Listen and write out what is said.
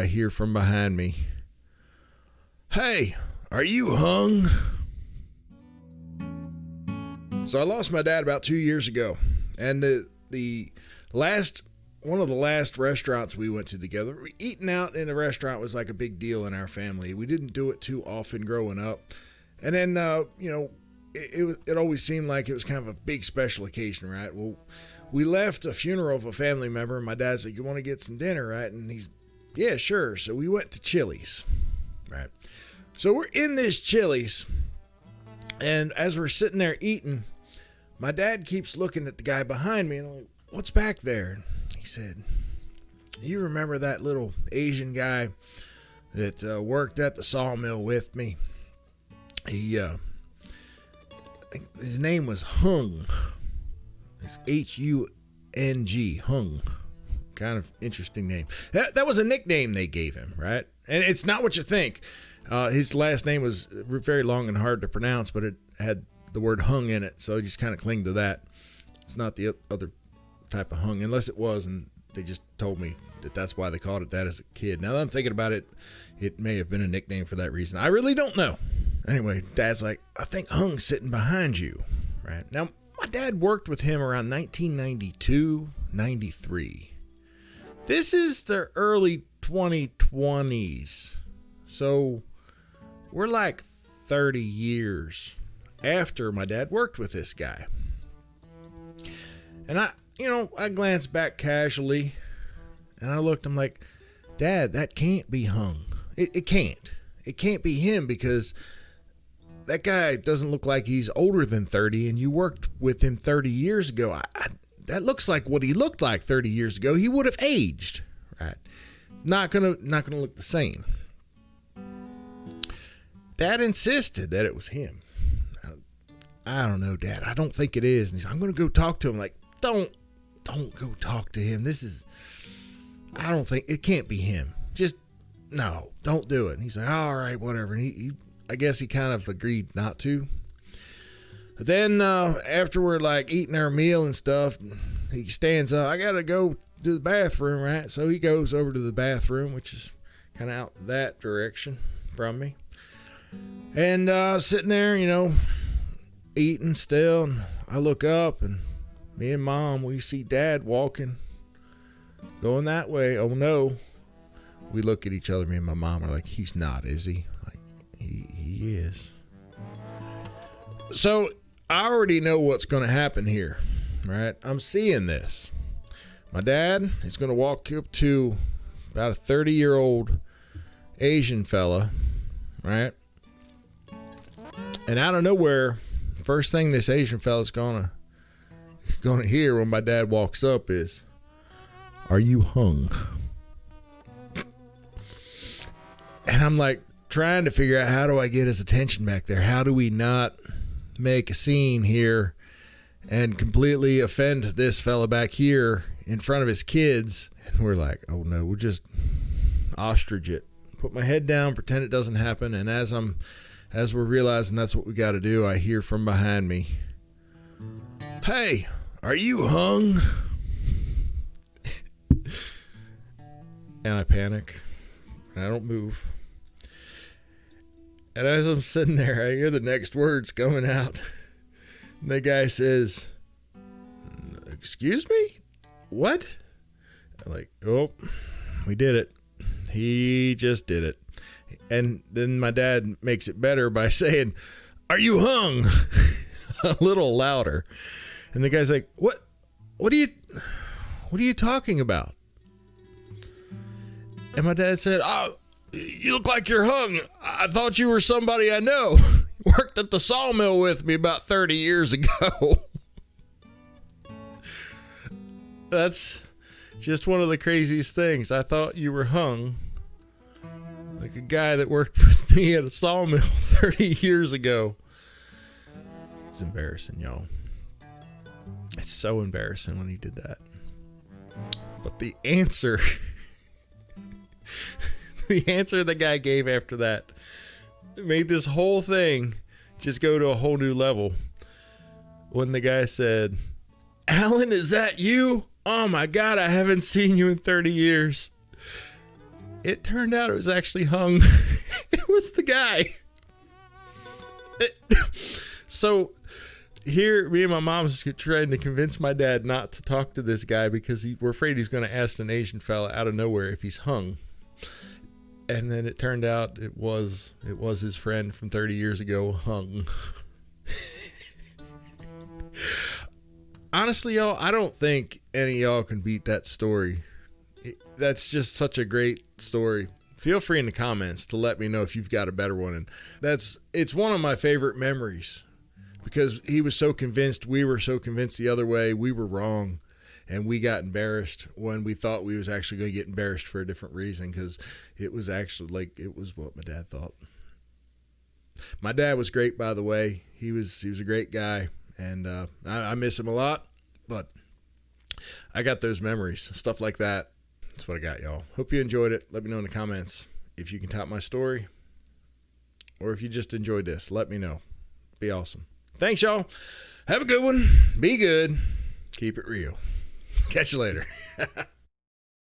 I hear from behind me, "Hey, are you hung?" So I lost my dad about 2 years ago, and the last one of the last restaurants we went to together, eating out in a restaurant was like a big deal in our family. We didn't do it too often growing up, and then it always seemed like it was kind of a big special occasion, right? Well, we left a funeral of a family member, and my dad said, "You want to get some dinner, right?" And he's, "Yeah, sure." So we went to Chili's, right? So we're in this Chili's, and as we're sitting there eating, my dad keeps looking at the guy behind me, and I'm like, "What's back there?" He said, "You remember that little Asian guy that worked at the sawmill with me? His name was Hung. It's Hung, Hung. Kind of interesting name. That was a nickname they gave him, right? And it's not what you think. His last name was very long and hard to pronounce, but it had the word hung in it, so I just kind of cling to that. It's not the other type of hung, unless it was, and they just told me that that's why they called it that as a kid. Now that I'm thinking about it, it may have been a nickname for that reason. I really don't know. Anyway, Dad's like, "I think Hung's sitting behind you," right? Now, my dad worked with him around 1992, 93. This is the early 2020s, so we're like 30 years after my dad worked with this guy. And I glanced back casually, and I looked, I'm like, "Dad, that can't be Hung. It can't. It can't be him, because that guy doesn't look like he's older than 30, and you worked with him 30 years ago. That looks like what he looked like 30 years ago. He would have aged, right? Not gonna look the same." Dad insisted that it was him. "I don't know, Dad. I don't think it is." And he's like, "I'm going to go talk to him." Like, don't go talk to him. I don't think, it can't be him. Just, no, don't do it. And he's like, "All right, whatever." And I guess he kind of agreed not to. But then after we're like eating our meal and stuff, he stands up. "I got to go to the bathroom," right? So he goes over to the bathroom, which is kind of out that direction from me. And sitting there, eating still, and I look up, and me and Mom, we see Dad walking, going that way. Oh no. We look at each other, me and my mom are like, "He's not, is he?" Like, he is. So I already know what's going to happen here, right? I'm seeing this. My dad is going to walk up to about a 30-year-old Asian fella, right? And out of nowhere, first thing this Asian fella's gonna hear when my dad walks up is, "Are you hung?" And I'm like trying to figure out, how do I get his attention back there? How do we not make a scene here and completely offend this fella back here in front of his kids? And we're like, oh no, we'll just ostrich it. Put my head down, pretend it doesn't happen. And as we're realizing that's what we got to do, I hear from behind me, "Hey, are you hung?" And I panic, and I don't move. And as I'm sitting there, I hear the next words coming out. And the guy says, "Excuse me? What?" I'm like, "Oh, we did it. He just did it." And then my dad makes it better by saying, "Are you hung?" A little louder. And the guy's like, What are you talking about?" And my dad said, "Oh, you look like you're hung. I thought you were somebody I know. Worked at the sawmill with me about 30 years ago." That's just one of the craziest things. I thought you were hung. Like a guy that worked with me at a sawmill 30 years ago. It's embarrassing, y'all. It's so embarrassing when he did that. But the answer the guy gave after that made this whole thing just go to a whole new level. When the guy said, "Alan, is that you? Oh my God, I haven't seen you in 30 years. It turned out it was actually hung. It was the guy. So here, me and my mom's trying to convince my dad not to talk to this guy because we're afraid he's going to ask an Asian fella out of nowhere if he's hung. And then it turned out it was his friend from 30 years ago hung. Honestly, y'all, I don't think any of y'all can beat that story. That's just such a great story. Feel free in the comments to let me know if you've got a better one. And it's one of my favorite memories because he was so convinced, we were so convinced the other way, we were wrong. And we got embarrassed when we thought we was actually going to get embarrassed for a different reason because it was actually it was what my dad thought. My dad was great, by the way. He was a great guy, and I miss him a lot, but I got those memories, stuff like that. That's what I got, y'all. Hope you enjoyed it. Let me know in the comments if you can top my story or if you just enjoyed this. Let me know. Be awesome. Thanks, y'all. Have a good one. Be good. Keep it real. Catch you later.